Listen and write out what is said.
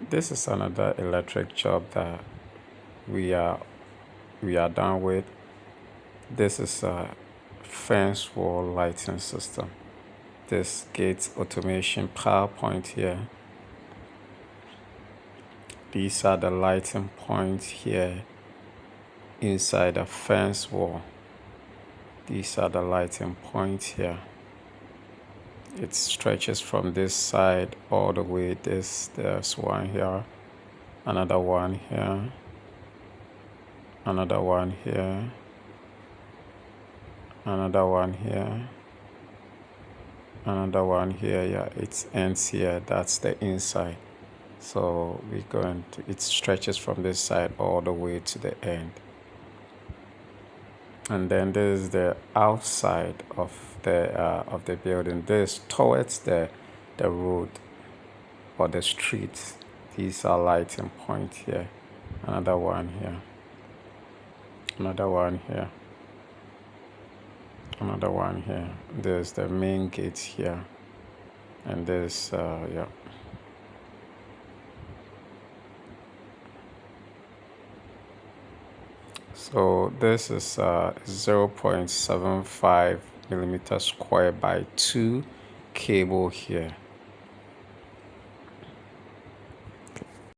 This is another electric job that we are done with. This is a fence wall lighting system. This gate automation power point here. These are the lighting points here inside the fence wall. These are the lighting points here. It stretches from this side all the way. There's one here, another one here, another one here, another one here, another one here. Yeah, it ends here. That's the inside. So it stretches from this side all the way to the end. And then there's the outside of the building. This towards the road or the streets. These are lighting points here. Another one here. Another one here. Another one here. There's the main gate here. And there's yeah. So this is 0.75 millimeter square by 2 cable here.